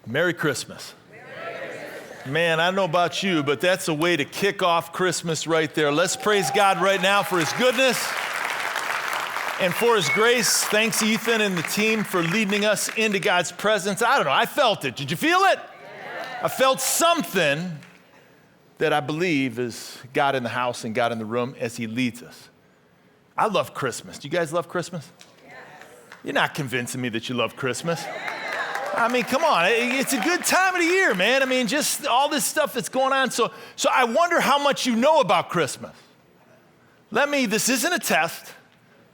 Merry Christmas. Man, I don't know about you, but that's a way to kick off Christmas right there. Let's praise God right now for his goodness and for his grace. Thanks, Ethan and the team, for leading us into God's presence. I don't know, I felt it. Did you feel it? I felt something that I believe is God in the house and God in the room as he leads us. I love Christmas. Do you guys love Christmas? Yes. You're not convincing me that you love Christmas. I mean, come on, it's a good time of the year, man. I mean, just all this stuff that's going on. So I wonder how much you know about Christmas. This isn't a test,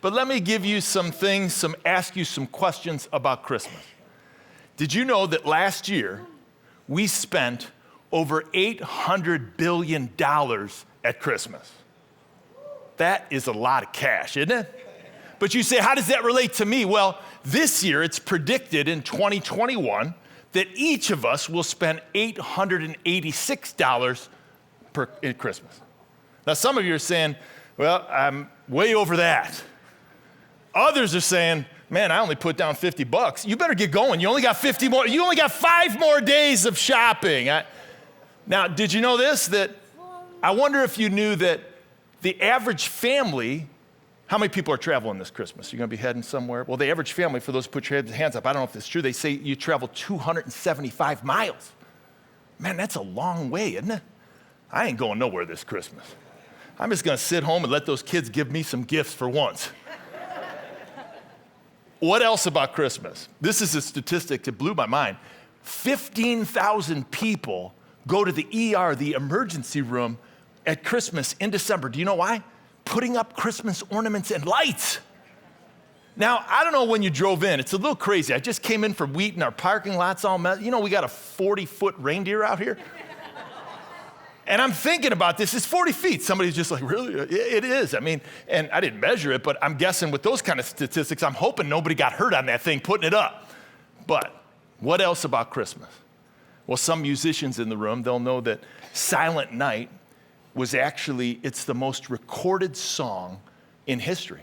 but let me give you some things, ask you some questions about Christmas. Did you know that last year we spent over $800 billion at Christmas? That is a lot of cash, isn't it? But you say, how does that relate to me? Well, this year it's predicted in 2021 that each of us will spend $886 in Christmas. Now, some of you are saying, well, I'm way over that. Others are saying, man, I only put down $50. You better get going. You only got 50 more. You only got 5 more days of shopping. Now, did you know this? That I wonder if you knew that the average family, how many people are traveling this Christmas? You're going to be heading somewhere? Well, the average family, for those who put your hands up, I don't know if it's true, they say you travel 275 miles. Man, that's a long way, isn't it? I ain't going nowhere this Christmas. I'm just going to sit home and let those kids give me some gifts for once. What else about Christmas? This is a statistic that blew my mind. 15,000 people go to the ER, the emergency room, at Christmas in December. Do you know why? Putting up Christmas ornaments and lights. Now, I don't know when you drove in. It's a little crazy. I just came in from Wheaton. Our parking lot's all messed. You know, we got a 40-foot reindeer out here. And I'm thinking about this. It's 40 feet. Somebody's just like, really? It is. I mean, and I didn't measure it, but I'm guessing with those kind of statistics, I'm hoping nobody got hurt on that thing putting it up. But what else about Christmas? Well, some musicians in the room, they'll know that Silent Night was actually, it's the most recorded song in history.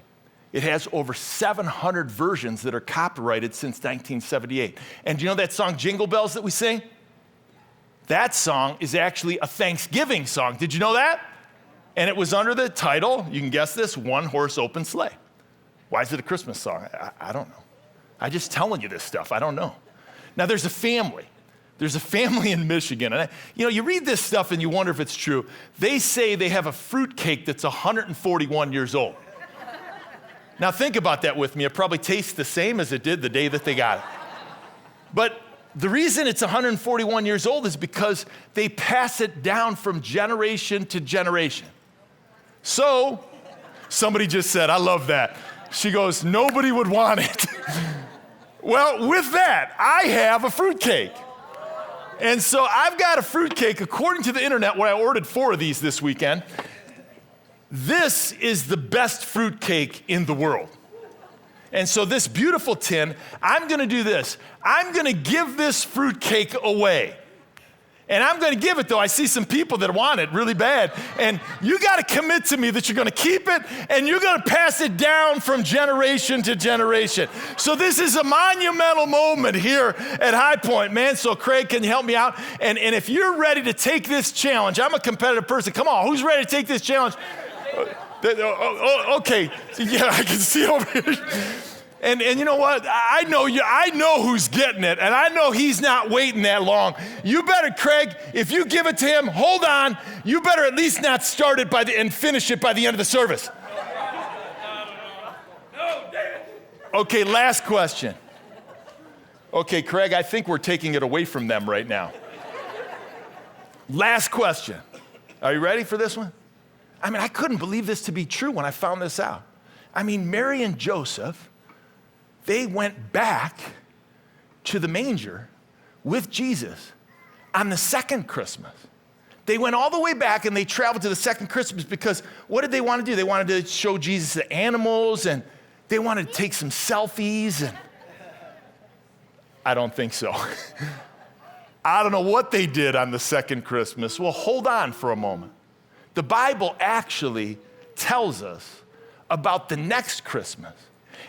It has over 700 versions that are copyrighted since 1978. And do you know that song, Jingle Bells, that we sing? That song is actually a Thanksgiving song. Did you know that? And it was under the title, you can guess this, One Horse Open Sleigh. Why is it a Christmas song? I don't know. I'm just telling you this stuff. I don't know. Now, there's a family. There's a family in Michigan, and you read this stuff and you wonder if it's true. They say they have a fruitcake that's 141 years old. Now think about that with me. It probably tastes the same as it did the day that they got it. But the reason it's 141 years old is because they pass it down from generation to generation. So, somebody just said, I love that. She goes, nobody would want it. Well, with that, I have a fruitcake. And so I've got a fruitcake, according to the internet, where I ordered 4 of these this weekend. This is the best fruitcake in the world. And so this beautiful tin, I'm gonna do this. I'm gonna give this fruitcake away. And I'm gonna give it, though. I see some people that want it really bad. And you gotta commit to me that you're gonna keep it and you're gonna pass it down from generation to generation. So this is a monumental moment here at Highpoint, man. So Craig, can you help me out? And if you're ready to take this challenge, I'm a competitive person. Come on, who's ready to take this challenge? Okay, yeah, I can see over here. And you know what? I know who's getting it, and I know he's not waiting that long. You better, Craig, if you give it to him, hold on. You better at least not start it and finish it by the end of the service. Okay, last question. Okay, Craig, I think we're taking it away from them right now. Last question. Are you ready for this one? I mean, I couldn't believe this to be true when I found this out. I mean, Mary and Joseph, they went back to the manger with Jesus on the second Christmas. They went all the way back and they traveled to the second Christmas because what did they want to do? They wanted to show Jesus the animals and they wanted to take some selfies. And I don't think so. I don't know what they did on the second Christmas. Well, hold on for a moment. The Bible actually tells us about the next Christmas.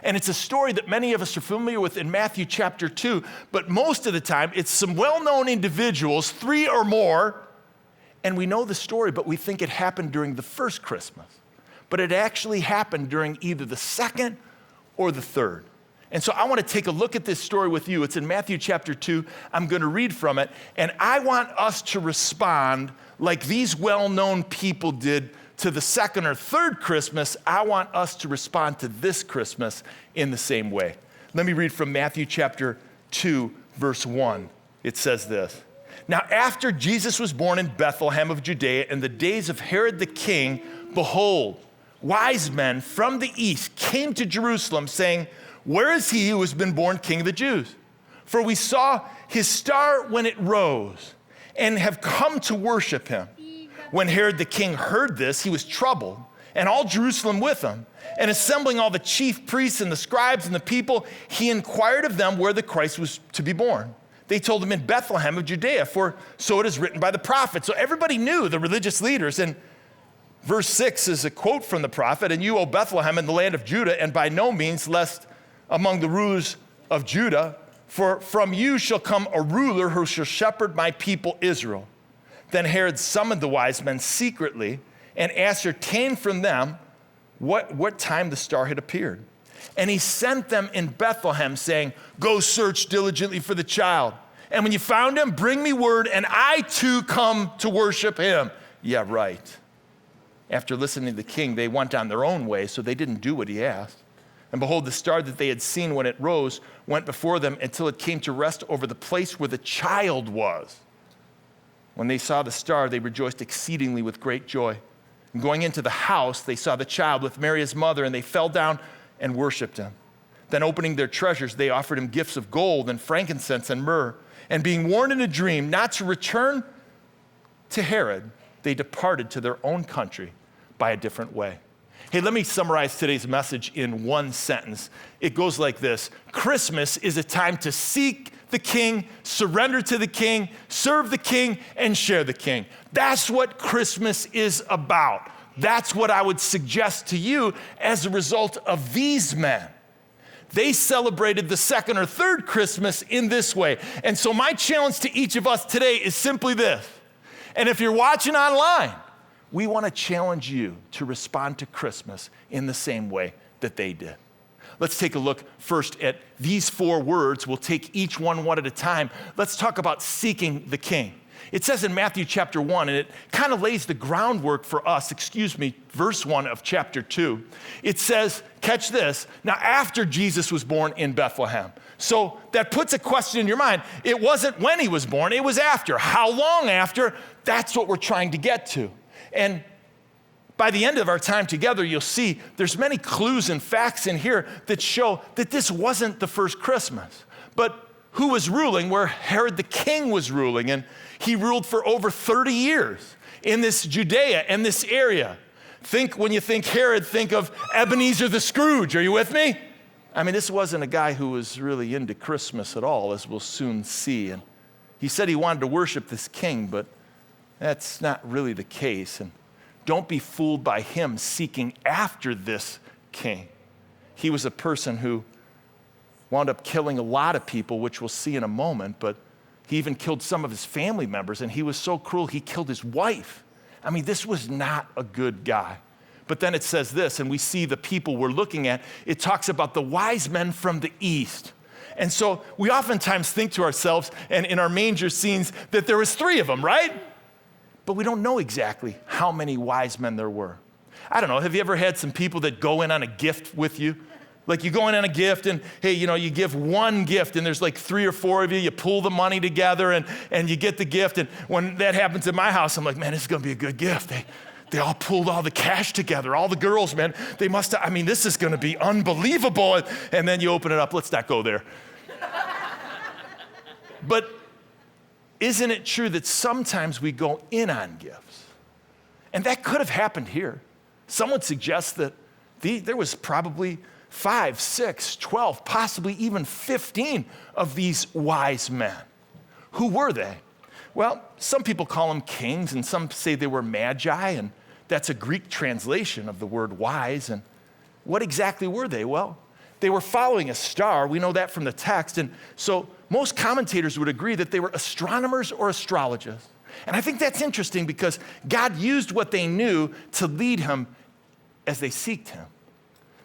And it's a story that many of us are familiar with in Matthew chapter 2, but most of the time it's some well-known individuals, 3 or more, and we know the story, but we think it happened during the first Christmas. But it actually happened during either the second or the third. And so I want to take a look at this story with you. It's in Matthew chapter 2. I'm going to read from it, and I want us to respond like these well-known people did to the second or third Christmas. I want us to respond to this Christmas in the same way. Let me read from Matthew chapter 2, verse 1. It says this. Now, after Jesus was born in Bethlehem of Judea in the days of Herod the king, behold, wise men from the east came to Jerusalem saying, where is he who has been born King of the Jews? For we saw his star when it rose and have come to worship him. When Herod the king heard this, he was troubled, and all Jerusalem with him. And assembling all the chief priests and the scribes and the people, he inquired of them where the Christ was to be born. They told him in Bethlehem of Judea, for so it is written by the prophet. So everybody knew, the religious leaders. And verse 6 is a quote from the prophet, and you, O Bethlehem, in the land of Judah, and by no means lest among the rulers of Judah, for from you shall come a ruler who shall shepherd my people Israel. Then Herod summoned the wise men secretly and ascertained from them what time the star had appeared. And he sent them in Bethlehem, saying, go search diligently for the child. And when you found him, bring me word, and I too come to worship him. Yeah, right. After listening to the king, they went on their own way, so they didn't do what he asked. And behold, the star that they had seen when it rose went before them until it came to rest over the place where the child was. When they saw the star, they rejoiced exceedingly with great joy. And going into the house, they saw the child with Mary his mother, and they fell down and worshiped him. Then opening their treasures, they offered him gifts of gold and frankincense and myrrh. And being warned in a dream not to return to Herod, they departed to their own country by a different way. Hey, let me summarize today's message in one sentence. It goes like this. Christmas is a time to seek the king, surrender to the king, serve the king, and share the king. That's what Christmas is about. That's what I would suggest to you as a result of these men. They celebrated the second or third Christmas in this way. And so my challenge to each of us today is simply this. And if you're watching online, we want to challenge you to respond to Christmas in the same way that they did. Let's take a look first at these 4 words. We'll take each one at a time. Let's talk about seeking the king. It says in Matthew chapter 1, and it kind of lays the groundwork for us, verse 1 of chapter 2. It says, catch this, now after Jesus was born in Bethlehem. So that puts a question in your mind. It wasn't when he was born, it was after. How long after? That's what we're trying to get to. And by the end of our time together, you'll see there's many clues and facts in here that show that this wasn't the first Christmas. But who was ruling? Where Herod the king was ruling, and he ruled for over 30 years in this Judea and this area. When you think Herod, think of Ebenezer the Scrooge. Are you with me? I mean, this wasn't a guy who was really into Christmas at all, as we'll soon see. And he said he wanted to worship this king, but that's not really the case. And don't be fooled by him seeking after this king. He was a person who wound up killing a lot of people, which we'll see in a moment, but he even killed some of his family members, and he was so cruel, he killed his wife. I mean, this was not a good guy. But then it says this, and we see the people we're looking at. It talks about the wise men from the east. And so we oftentimes think to ourselves, and in our manger scenes, that there was 3 of them, right? But we don't know exactly how many wise men there were. I don't know, have you ever had some people that go in on a gift with you? Like you go in on a gift and, hey, you give one gift and there's like 3 or 4 of you, you pull the money together and you get the gift. And when that happens in my house, I'm like, man, this is gonna be a good gift. They all pulled all the cash together, all the girls, man. This is gonna be unbelievable. And then you open it up, let's not go there. But isn't it true that sometimes we go in on gifts? And that could have happened here. Some would suggest that there was probably 5, 6, 12, possibly even 15 of these wise men. Who were they? Well, some people call them kings, and some say they were magi, and that's a Greek translation of the word wise. And what exactly were they? Well, they were following a star. We know that from the text. And so most commentators would agree that they were astronomers or astrologists. And I think that's interesting because God used what they knew to lead him as they seeked him.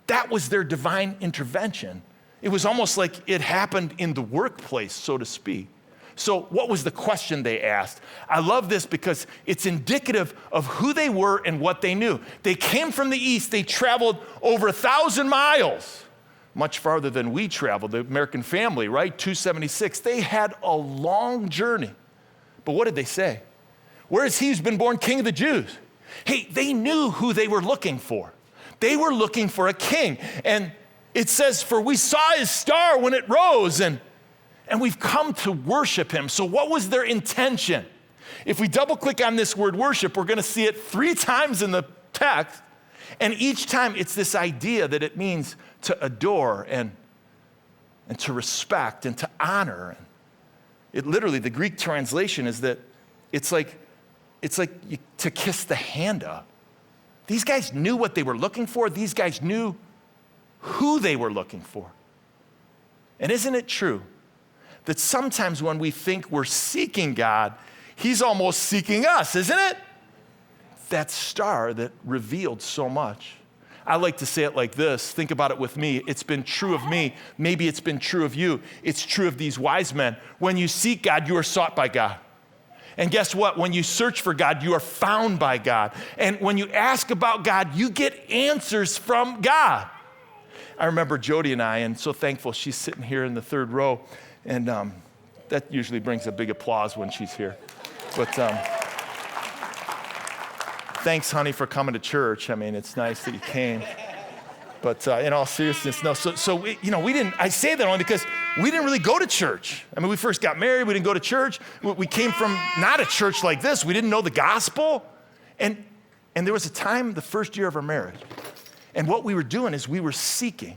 That was their divine intervention. It was almost like it happened in the workplace, so to speak. So what was the question they asked? I love this because it's indicative of who they were and what they knew. They came from the east. They traveled over 1,000 miles, much farther than we traveled, the American family, right? 276. They had a long journey. But what did they say? Where is he who's been born King of the Jews? Hey, they knew who they were looking for. They were looking for a king. And it says, for we saw his star when it rose, and we've come to worship him. So what was their intention? If we double click on this word worship, we're gonna see it 3 times in the text. And each time it's this idea that it means to adore and to respect and to honor. It literally, the Greek translation is that it's like to kiss the hand up. These guys knew what they were looking for. These guys knew who they were looking for. And isn't it true that sometimes when we think we're seeking God, he's almost seeking us, isn't it? That star that revealed so much. I like to say it like this. Think about it with me. It's been true of me. Maybe it's been true of you. It's true of these wise men. When you seek God, you are sought by God. And guess what? When you search for God, you are found by God. And when you ask about God, you get answers from God. I remember Jody and I, and so thankful she's sitting here in the 3rd row. And that usually brings a big applause when she's here. But thanks, honey, for coming to church. I mean, it's nice that you came. But in all seriousness, no. So we didn't, I say that only because we didn't really go to church. I mean, we first got married, we didn't go to church. We came from not a church like this. We didn't know the gospel. And there was a time, the first year of our marriage, and what we were doing is we were seeking.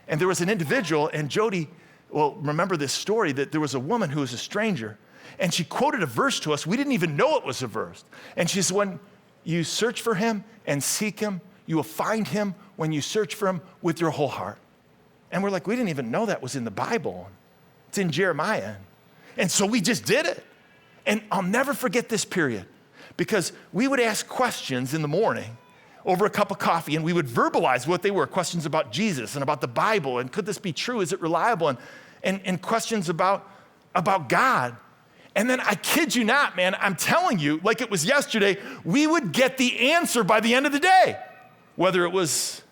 And there was an individual, and Jody, well, remember this story, that there was a woman who was a stranger, and she quoted a verse to us. We didn't even know it was a verse. And she said, when you search for him and seek him, you will find him when you search for him with your whole heart. And we're like, we didn't even know that was in the Bible. It's in Jeremiah. And so we just did it. And I'll never forget this period because we would ask questions in the morning over a cup of coffee, and we would verbalize what they were, questions about Jesus and about the Bible, and could this be true? Is it reliable? And questions about God. And then I kid you not, man, I'm telling you, like it was yesterday, we would get the answer by the end of the day, whether it was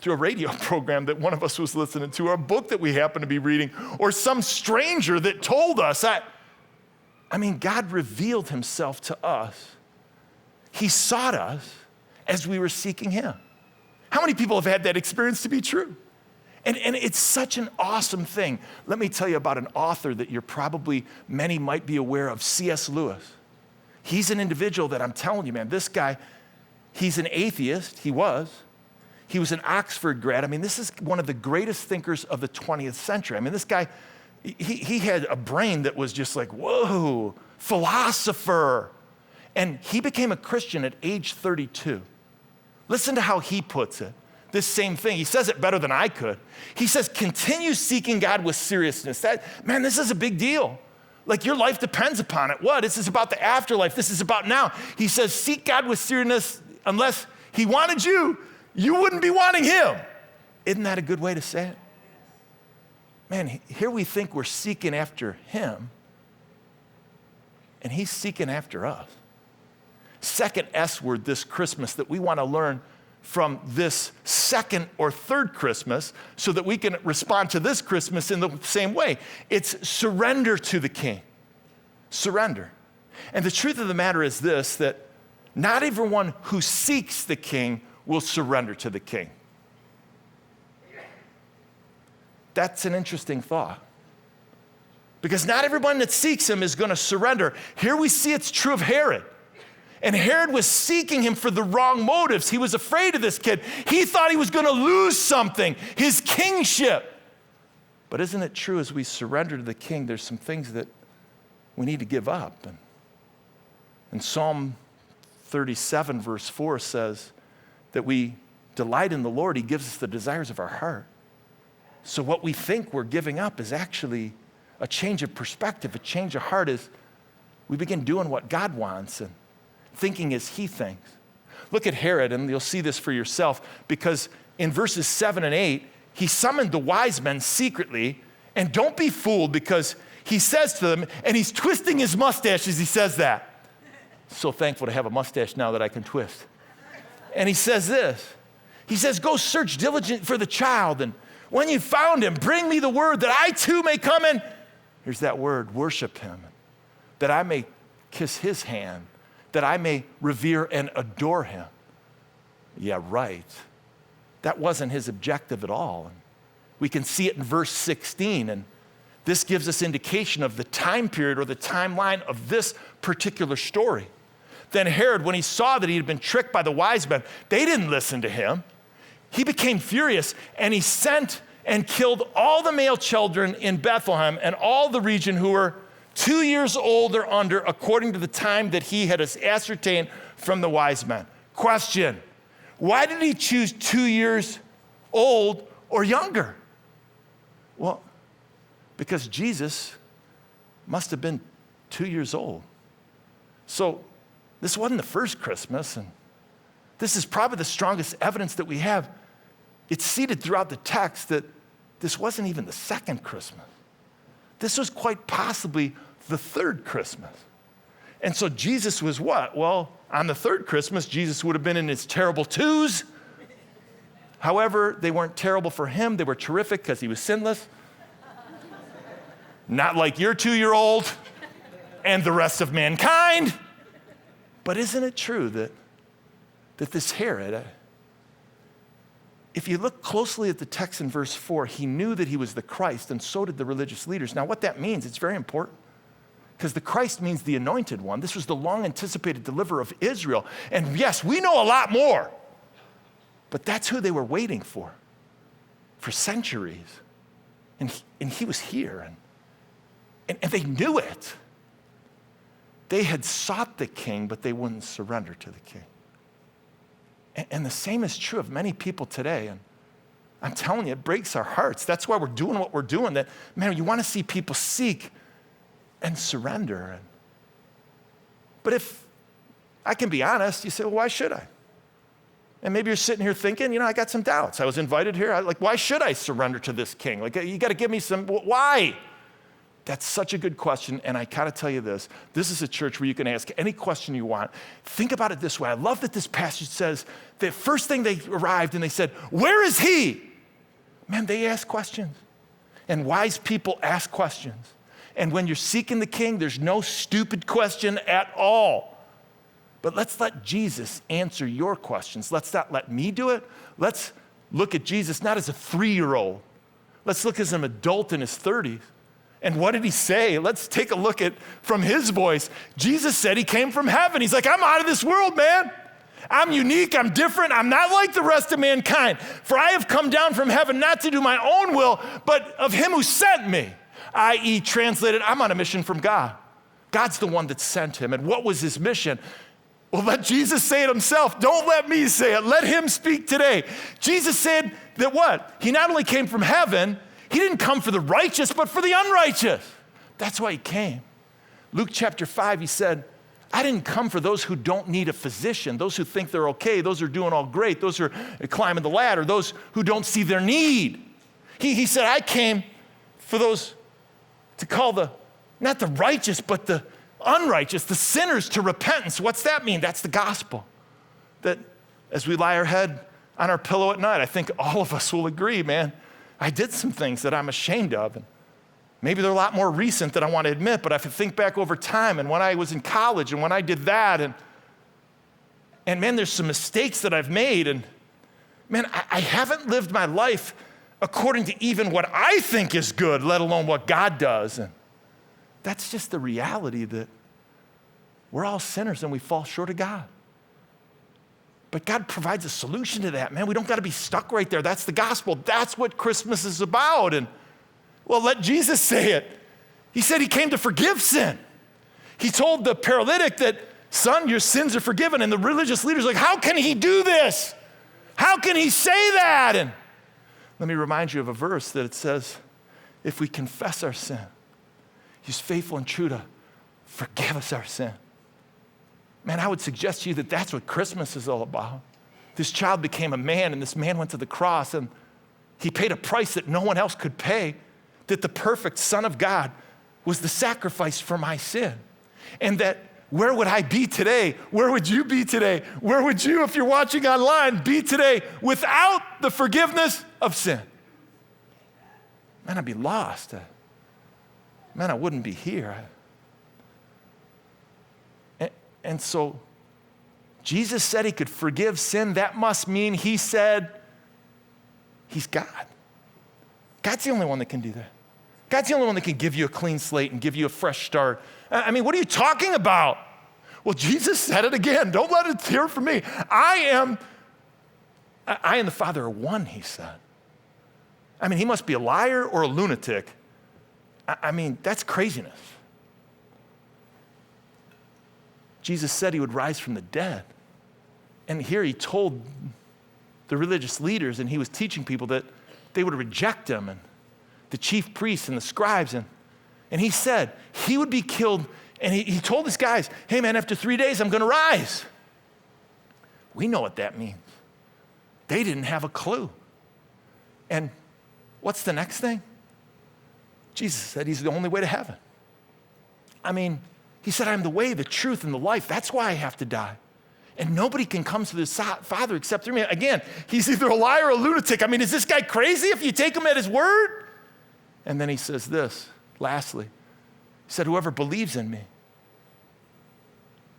through a radio program that one of us was listening to, or a book that we happened to be reading, or some stranger that told us. I mean, God revealed himself to us. He sought us as we were seeking him. How many people have had that experience to be true? And it's such an awesome thing. Let me tell you about an author that many might be aware of, C.S. Lewis. He's an individual that I'm telling you, man, this guy, he's an atheist. He was an Oxford grad. I mean, this is one of the greatest thinkers of the 20th century. I mean, this guy, he had a brain that was just like, whoa, philosopher. And he became a Christian at age 32. Listen to how he puts it. This same thing. He says it better than I could. He says, continue seeking God with seriousness. Man, this is a big deal. Like your life depends upon it. What? This is about the afterlife. This is about now. He says, seek God with seriousness. Unless he wanted you, you wouldn't be wanting him. Isn't that a good way to say it? Man, here we think we're seeking after him, and he's seeking after us. Second S word this Christmas that we want to learn from this second or third Christmas so that we can respond to this Christmas in the same way. It's surrender to the King. Surrender. And the truth of the matter is this, that not everyone who seeks the King will surrender to the King. That's an interesting thought. Because not everyone that seeks him is going to surrender. Here we see it's true of Herod. And Herod was seeking him for the wrong motives. He was afraid of this kid. He thought he was going to lose something, his kingship. But isn't it true as we surrender to the King, there's some things that we need to give up. And Psalm 37 verse 4 says that we delight in the Lord. He gives us the desires of our heart. So what we think we're giving up is actually a change of perspective, a change of heart as we begin doing what God wants and thinking as he thinks. Look at Herod, and you'll see this for yourself, because in verses 7 and 8, he summoned the wise men secretly, and don't be fooled because he says to them, and he's twisting his mustache as he says that. So thankful to have a mustache now that I can twist. And he says this. He says, go search diligently for the child, and when you found him, bring me the word that I too may come and, here's that word, worship him, that I may kiss his hand, that I may revere and adore him. Yeah, right. That wasn't his objective at all. We can see it in verse 16, and this gives us indication of the time period or the timeline of this particular story. Then Herod, when he saw that he had been tricked by the wise men, they didn't listen to him. He became furious, and he sent and killed all the male children in Bethlehem and all the region who were 2 years old or under, according to the time that he had ascertained from the wise men. Question, why did he choose 2 years old or younger? Well, because Jesus must have been 2 years old. So this wasn't the first Christmas, and this is probably the strongest evidence that we have. It's seated throughout the text that this wasn't even the second Christmas. This was quite possibly the third Christmas. And so Jesus was what? Well, on the third Christmas, Jesus would have been in his terrible twos. However, they weren't terrible for him. They were terrific because he was sinless. Not like your 2-year-old and the rest of mankind. But isn't it true that this Herod, if you look closely at the text in verse 4, he knew that he was the Christ, and so did the religious leaders. Now, what that means, it's very important, because the Christ means the anointed one. This was the long-anticipated deliverer of Israel. And yes, we know a lot more, but that's who they were waiting for centuries. And he was here, and they knew it. They had sought the king, but they wouldn't surrender to the king. And the same is true of many people today. And I'm telling you, it breaks our hearts. That's why we're doing what we're doing. That, man, you want to see people seek and surrender. But if I can be honest, you say, well, why should I? And maybe you're sitting here thinking, I got some doubts. I was invited here. Why should I surrender to this king? You got to give me some, why? That's such a good question, and I gotta tell you this. This is a church where you can ask any question you want. Think about it this way. I love that this passage says the first thing they arrived and they said, where is he? Man, they ask questions. And wise people ask questions. And when you're seeking the king, there's no stupid question at all. But let's let Jesus answer your questions. Let's not let me do it. Let's look at Jesus not as a 3-year-old. Let's look as an adult in his 30s. And what did he say? Let's take a look at from his voice. Jesus said he came from heaven. He's like, I'm out of this world, man. I'm unique. I'm different. I'm not like the rest of mankind. For I have come down from heaven not to do my own will, but of him who sent me. I.e., translated, I'm on a mission from God. God's the one that sent him. And what was his mission? Well, let Jesus say it himself. Don't let me say it. Let him speak today. Jesus said that what? He not only came from heaven, he didn't come for the righteous, but for the unrighteous. That's why he came. Luke chapter 5, he said, I didn't come for those who don't need a physician, those who think they're okay, those who are doing all great, those who are climbing the ladder, those who don't see their need. He said, I came for those to call not the righteous, but the unrighteous, the sinners to repentance. What's that mean? That's the gospel. That as we lie our head on our pillow at night, I think all of us will agree, man, I did some things that I'm ashamed of. And maybe they're a lot more recent than I want to admit, but if I think back over time and when I was in college and when I did that, and man, there's some mistakes that I've made, and man, I haven't lived my life according to even what I think is good, let alone what God does. And that's just the reality that we're all sinners and we fall short of God. But God provides a solution to that, man. We don't got to be stuck right there. That's the gospel. That's what Christmas is about. And well, let Jesus say it. He said he came to forgive sin. He told the paralytic that, son, your sins are forgiven. And the religious leaders are like, how can he do this? How can he say that? And Let me remind you of a verse that it says, if we confess our sin, he's faithful and true to forgive us our sin. Man, I would suggest to you that that's what Christmas is all about. This child became a man, and this man went to the cross, and he paid a price that no one else could pay, that the perfect Son of God was the sacrifice for my sin. And that where would I be today? Where would you be today? Where would you, if you're watching online, be today without the forgiveness of sin? Man, I'd be lost. Man, I wouldn't be here. And so Jesus said he could forgive sin. That must mean he said he's God. God's the only one that can do that. God's the only one that can give you a clean slate and give you a fresh start. I mean, what are you talking about? Well, Jesus said it again. Don't let it hear from me. I and the Father are one, he said. I mean, he must be a liar or a lunatic. I mean, that's craziness. Jesus said he would rise from the dead. And here he told the religious leaders, and he was teaching people that they would reject him, and the chief priests and the scribes. And he said he would be killed. And he told his guys, hey man, after 3 days, I'm going to rise. We know what that means. They didn't have a clue. And what's the next thing? Jesus said he's the only way to heaven. I mean, he said, I'm the way, the truth, and the life. That's why I have to die. And nobody can come to the Father except through me. Again, he's either a liar or a lunatic. I mean, is this guy crazy if you take him at his word? And then he says this, lastly. He said, whoever believes in me,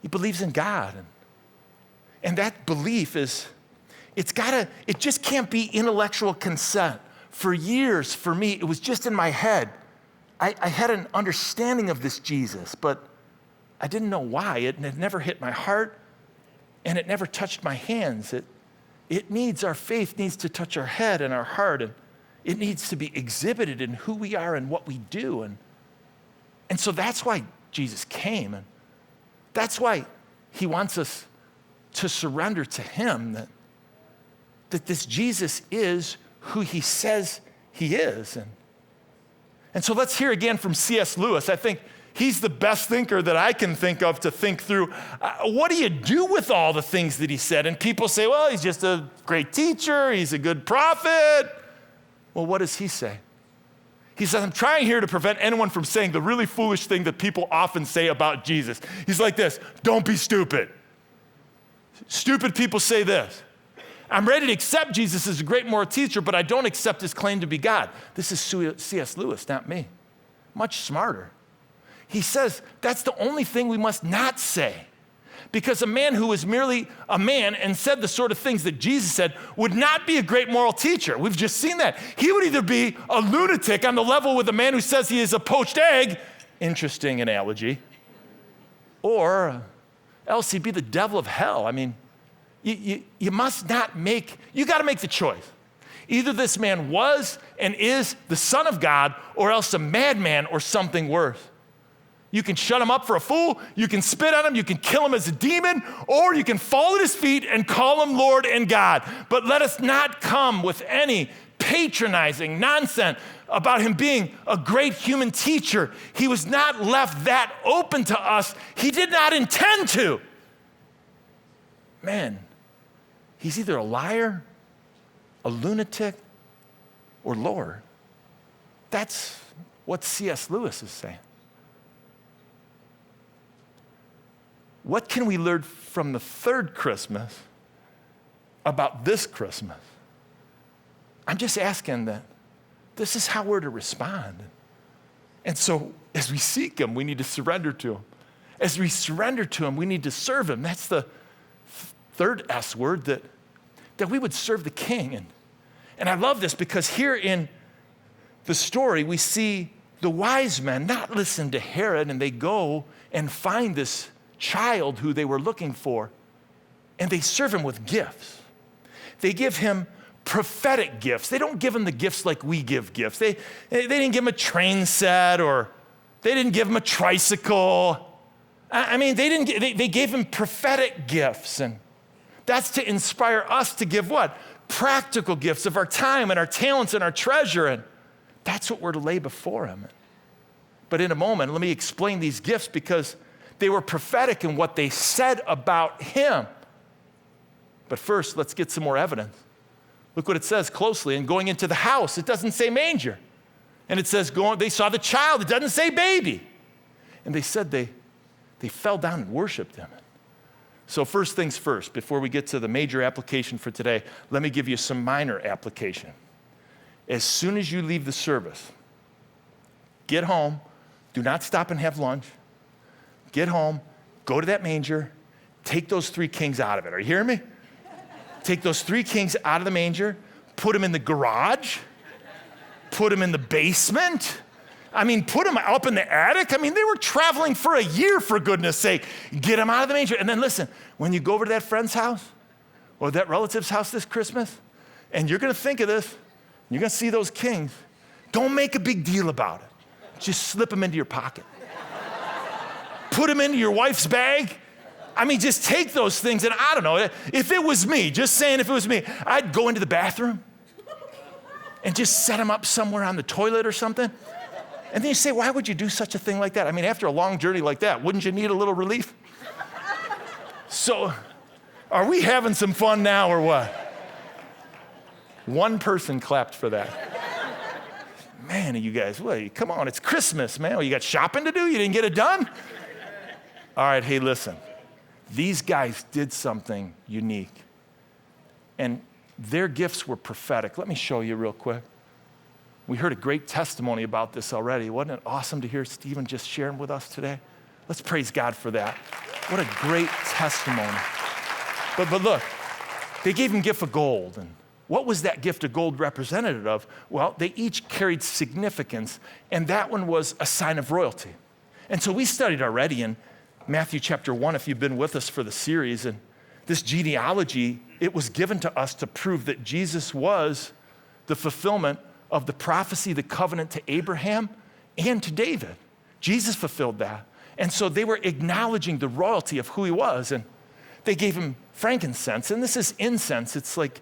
he believes in God. And that belief it just can't be intellectual consent. For years, for me, it was just in my head. I had an understanding of this Jesus, but I didn't know why. It had never hit my heart, and it never touched my hands. Our faith needs to touch our head and our heart, and it needs to be exhibited in who we are and what we do. And so that's why Jesus came, and that's why he wants us to surrender to him, that this Jesus is who he says he is. And so let's hear again from C.S. Lewis. I think he's the best thinker that I can think of to think through, what do you do with all the things that he said? And people say, well, he's just a great teacher, he's a good prophet. Well, what does he say? He says, I'm trying here to prevent anyone from saying the really foolish thing that people often say about Jesus. He's like this, don't be stupid. Stupid people say this. I'm ready to accept Jesus as a great moral teacher, but I don't accept his claim to be God. This is C.S. Lewis, not me. Much smarter. He says that's the only thing we must not say. Because a man who is merely a man and said the sort of things that Jesus said would not be a great moral teacher. We've just seen that. He would either be a lunatic on the level with a man who says he is a poached egg, interesting analogy, or else he'd be the devil of hell. I mean, you got to make the choice. Either this man was and is the Son of God, or else a madman or something worse. You can shut him up for a fool, you can spit on him, you can kill him as a demon, or you can fall at his feet and call him Lord and God. But let us not come with any patronizing nonsense about him being a great human teacher. He was not left that open to us. He did not intend to. Man, he's either a liar, a lunatic, or Lord. That's what C.S. Lewis is saying. What can we learn from the third Christmas about this Christmas? I'm just asking that this is how we're to respond. And so as we seek him, we need to surrender to him. As we surrender to him, we need to serve him. That's the third S word, that we would serve the King. And I love this because here in the story, we see the wise men not listen to Herod, and they go and find this child who they were looking for, and they serve him with gifts. They give him prophetic gifts. They don't give him the gifts like we give gifts. They didn't give him a train set, or they didn't give him a tricycle. I mean, they gave him prophetic gifts, and that's to inspire us to give what? practical gifts of our time and our talents and our treasure. And that's what we're to lay before him. But in a moment, let me explain these gifts because they were prophetic in what they said about him. But first, let's get some more evidence. Look what it says closely. And going into the house, it doesn't say manger. And it says they saw the child. It doesn't say baby. And they said they fell down and worshiped him. So first things first, before we get to the major application for today, let me give you some minor application. As soon as you leave the service, get home, do not stop and have lunch. Get home, go to that manger, take those 3 kings out of it. Are you hearing me? Take those 3 kings out of the manger, put them in the garage, put them in the basement. Put them up in the attic. They were traveling for a year, for goodness sake. Get them out of the manger. And then listen, when you go over to that friend's house or that relative's house this Christmas, and you're going to think of this, you're going to see those kings, don't make a big deal about it. Just slip them into your pocket. Put them into your wife's bag. Just take those things. And I don't know, if it was me, just saying if it was me, I'd go into the bathroom and just set them up somewhere on the toilet or something. And then you say, why would you do such a thing like that? After a long journey like that, wouldn't you need a little relief? So, are we having some fun now or what? One person clapped for that. Man, you guys, come on, it's Christmas, man. You got shopping to do? You didn't get it done? All right, hey, listen. These guys did something unique. And their gifts were prophetic. Let me show you real quick. We heard a great testimony about this already. Wasn't it awesome to hear Stephen just sharing with us today? Let's praise God for that. What a great testimony. But look, they gave him a gift of gold. And what was that gift of gold representative of? Well, they each carried significance, and that one was a sign of royalty. And so we studied already in Matthew chapter 1, if you've been with us for the series, and this genealogy, it was given to us to prove that Jesus was the fulfillment of the prophecy, the covenant to Abraham and to David. Jesus fulfilled that. And so they were acknowledging the royalty of who he was. And they gave him frankincense. And this is incense. It's like,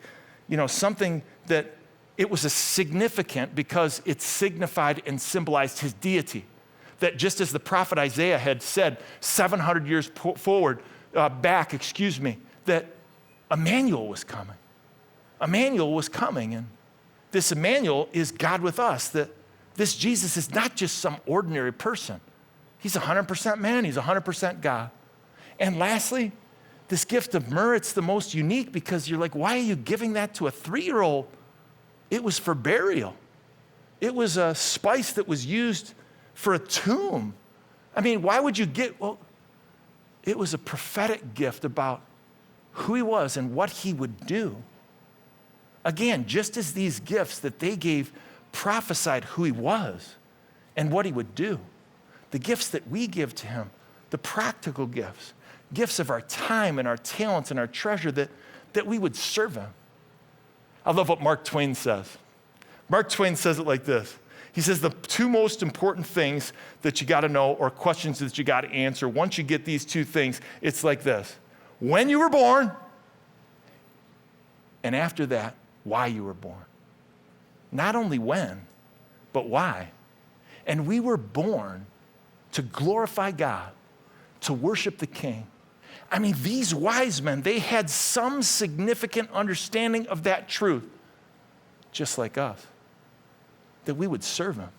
something that it was a significant because it signified and symbolized his deity. That just as the prophet Isaiah had said 700 years back, that Emmanuel was coming. Emmanuel was coming. And this Emmanuel is God with us, that this Jesus is not just some ordinary person. He's 100% man, he's 100% God. And lastly, this gift of myrrh, it's the most unique because you're like, why are you giving that to a 3-year-old? It was for burial. It was a spice that was used for a tomb. Why would you it was a prophetic gift about who he was and what he would do. Again, just as these gifts that they gave prophesied who he was and what he would do, the gifts that we give to him, the practical gifts, gifts of our time and our talents and our treasure, that we would serve him. I love what Mark Twain says. Mark Twain says it like this. He says the 2 most important things that you got to know or questions that you got to answer, once you get these 2 things, it's like this. When you were born, and after that, why you were born. Not only when, but why. And we were born to glorify God, to worship the King. These wise men, they had some significant understanding of that truth, just like us, that we would serve him.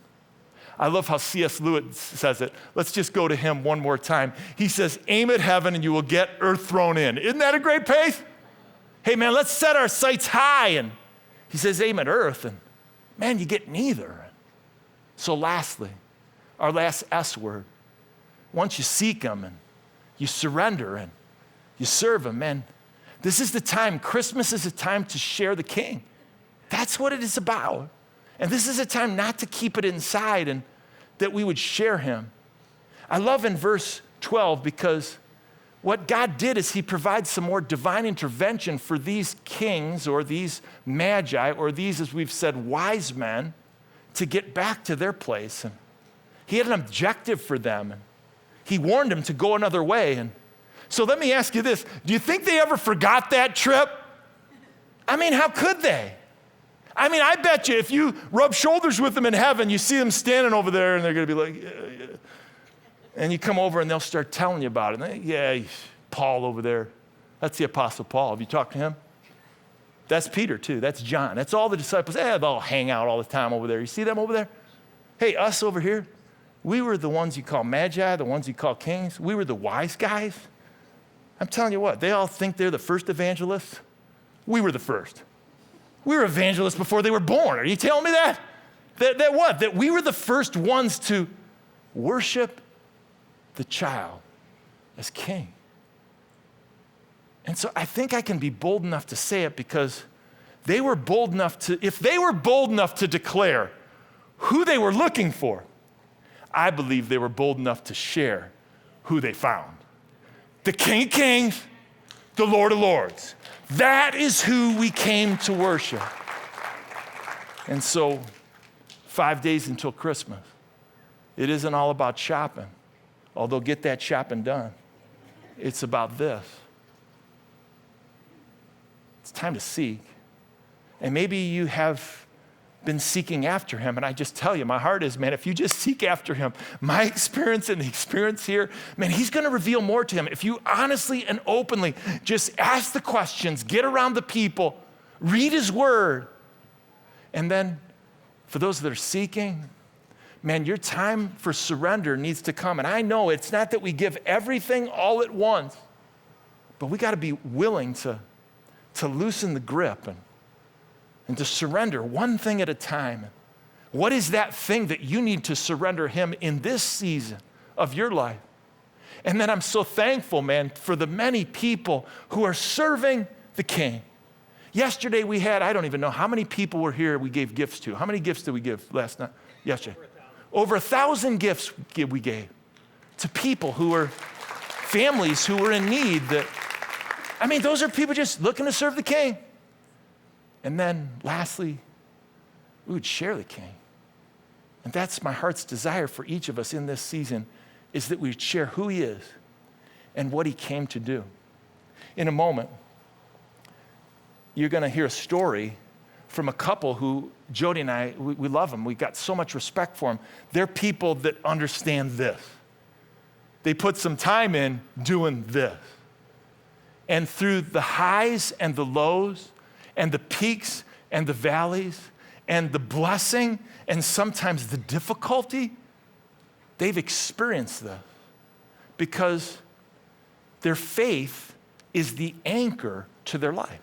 I love how C.S. Lewis says it. Let's just go to him one more time. He says, aim at heaven and you will get earth thrown in. Isn't that a great pace? Hey man, let's set our sights high. And he says, aim at earth, and man, you get neither. So lastly, our last S word, once you seek him and you surrender and you serve him, man, this is the time. Christmas is a time to share the King. That's what it is about. And this is a time not to keep it inside and that we would share him. I love in verse 12 because what God did is he provides some more divine intervention for these kings or these magi or these, as we've said, wise men to get back to their place. And he had an objective for them. And he warned them to go another way. And so let me ask you this. Do you think they ever forgot that trip? I mean, how could they? I mean, I bet you if you rub shoulders with them in heaven, you see them standing over there and they're going to be like, yeah. And you come over and they'll start telling you about it. And yeah, Paul over there. That's the Apostle Paul. Have you talked to him? That's Peter too. That's John. That's all the disciples. They'll all hang out all the time over there. You see them over there? Hey, us over here, we were the ones you call magi, the ones you call kings. We were the wise guys. I'm telling you what, they all think they're the first evangelists. We were the first. We were evangelists before they were born. Are you telling me that? That what? That we were the first ones to worship the child as king. And so I think I can be bold enough to say it because they were bold enough to, if they were bold enough to declare who they were looking for, I believe they were bold enough to share who they found. The King of Kings, the Lord of Lords. That is who we came to worship. And so 5 days until Christmas, it isn't all about shopping, although get that shopping done. It's about this. It's time to seek. And maybe you have been seeking after him. And I just tell you, my heart is, man, if you just seek after him, my experience and the experience here, man, he's going to reveal more to him. If you honestly and openly just ask the questions, get around the people, read his word. And then for those that are seeking, man, your time for surrender needs to come. And I know it's not that we give everything all at once, but we got to be willing to loosen the grip and to surrender one thing at a time. What is that thing that you need to surrender him in this season of your life? And then I'm so thankful, man, for the many people who are serving the King. Yesterday we had, I don't even know how many people were here we gave gifts to. How many gifts did we give last night? Yesterday. Over 1,000 gifts we gave to people who were, families who were in need. Those are people just looking to serve the King. And then lastly, we would share the King. And that's my heart's desire for each of us in this season, is that we would share who he is and what he came to do. In a moment, you're going to hear a story from a couple who, Jody and I, we love them. We've got so much respect for them. They're people that understand this. They put some time in doing this. And through the highs and the lows and the peaks and the valleys and the blessing and sometimes the difficulty, they've experienced this because their faith is the anchor to their life.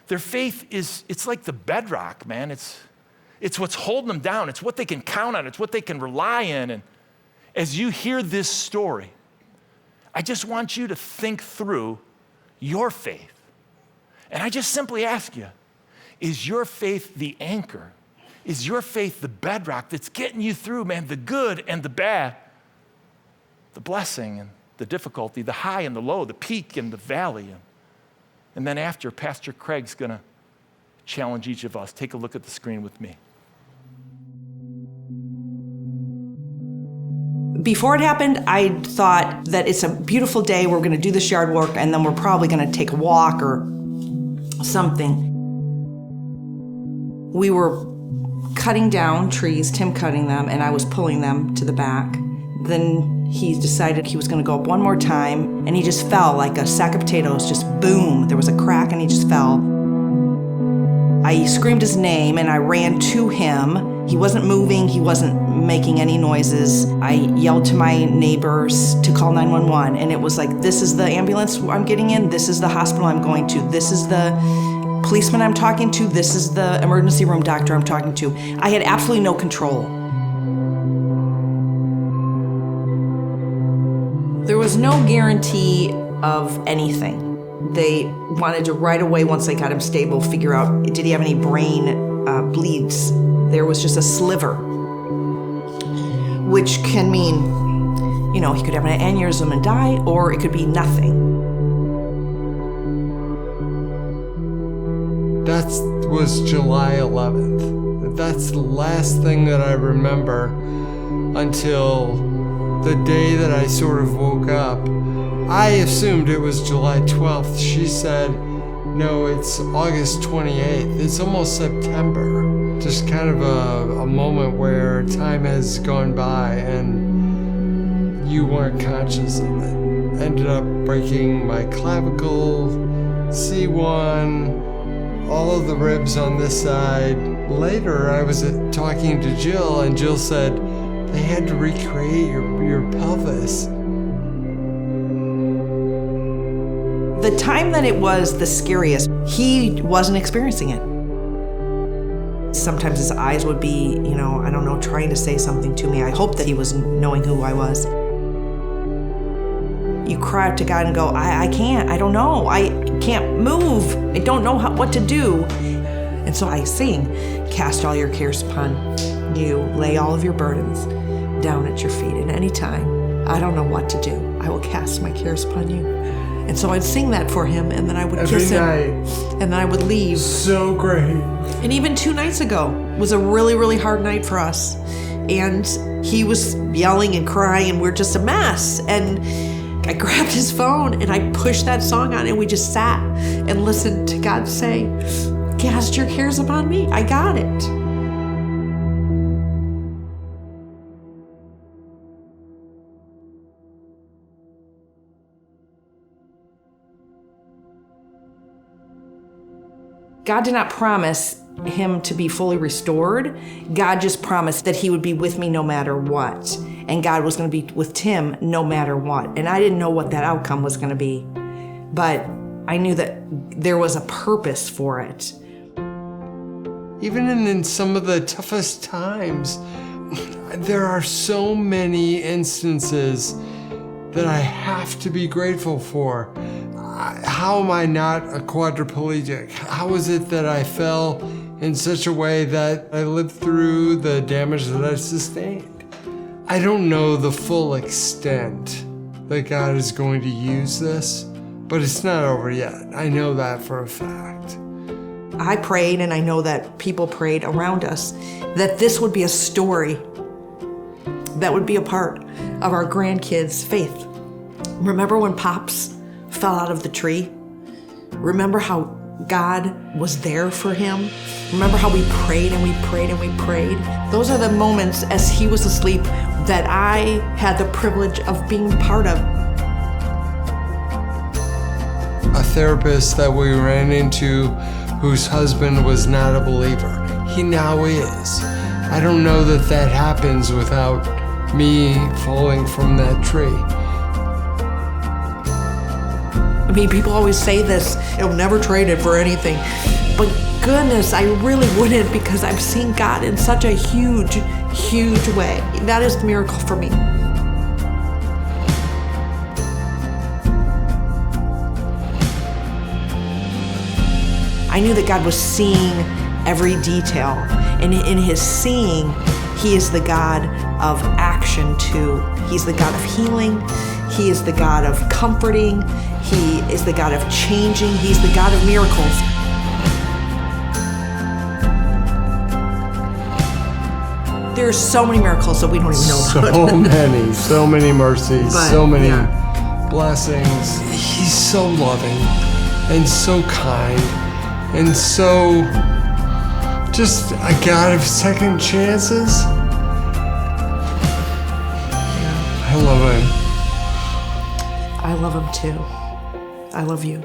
Their faith it's like the bedrock, man. It's what's holding them down. It's what they can count on. It's what they can rely in. And as you hear this story, I just want you to think through your faith. And I just simply ask you, is your faith the anchor? Is your faith the bedrock that's getting you through, man, the good and the bad, the blessing and the difficulty, the high and the low, the peak and the valley? And then after, Pastor Craig's going to challenge each of us. Take a look at the screen with me. Before it happened, I thought that it's a beautiful day. We're going to do this yard work, and then we're probably going to take a walk or something. We were cutting down trees, Tim cutting them, and I was pulling them to the back. Then he decided he was going to go up one more time, and he just fell like a sack of potatoes, just boom. There was a crack, and he just fell. I screamed his name, and I ran to him. He wasn't moving. He wasn't making any noises. I yelled to my neighbors to call 911, and it was like, this is the ambulance I'm getting in. This is the hospital I'm going to. This is the policeman I'm talking to. This is the emergency room doctor I'm talking to. I had absolutely no control. There was no guarantee of anything. They wanted to right away, once they got him stable, figure out, did he have any brain bleeds? There was just a sliver, which can mean, he could have an aneurysm and die, or it could be nothing. That was July 11th. That's the last thing that I remember until the day that I sort of woke up. I assumed it was July 12th. She said, No, it's August 28th. It's almost September. Just kind of a moment where time has gone by and you weren't conscious of it. Ended up breaking my clavicle, C1, all of the ribs on this side. Later, I was talking to Jill, and Jill said they had to recreate your pelvis. The time that it was the scariest, he wasn't experiencing it. Sometimes his eyes would be, trying to say something to me. I hope that he was knowing who I was. You cry out to God and go, I can't, I don't know, I can't move, I don't know what to do. And so I sing, cast all your cares upon you, lay all of your burdens down at your feet. And anytime I don't know what to do, I will cast my cares upon you. And so I'd sing that for him, and then I would kiss him, and then I would leave. So great. And even 2 nights ago was a really, really hard night for us. And he was yelling and crying, and we're just a mess. And I grabbed his phone and I pushed that song on, and we just sat and listened to God say, cast your cares upon me. I got it. God did not promise him to be fully restored. God just promised that he would be with me no matter what. And God was going to be with Tim no matter what. And I didn't know what that outcome was going to be. But I knew that there was a purpose for it. Even in some of the toughest times, there are so many instances that I have to be grateful for. How am I not a quadriplegic? How is it that I fell in such a way that I lived through the damage that I sustained? I don't know the full extent that God is going to use this, but it's not over yet. I know that for a fact. I prayed, and I know that people prayed around us, that this would be a story that would be a part of our grandkids' faith. Remember when Pops fell out of the tree? Remember how God was there for him? Remember how we prayed and we prayed and we prayed? Those are the moments as he was asleep that I had the privilege of being part of. A therapist that we ran into whose husband was not a believer. He now is. I don't know that that happens without me falling from that tree. I mean, people always say this, you'll never trade it for anything. But goodness, I really wouldn't, because I've seen God in such a huge, huge way. That is the miracle for me. I knew that God was seeing every detail. And in his seeing, he is the God of action too. He's the God of healing. He is the God of comforting. He is the God of changing. He's the God of miracles. There's so many miracles that we don't even know about. So many mercies, But, so many yeah. blessings. He's so loving and so kind and so just a God of second chances. I love him. I love him too. I love you.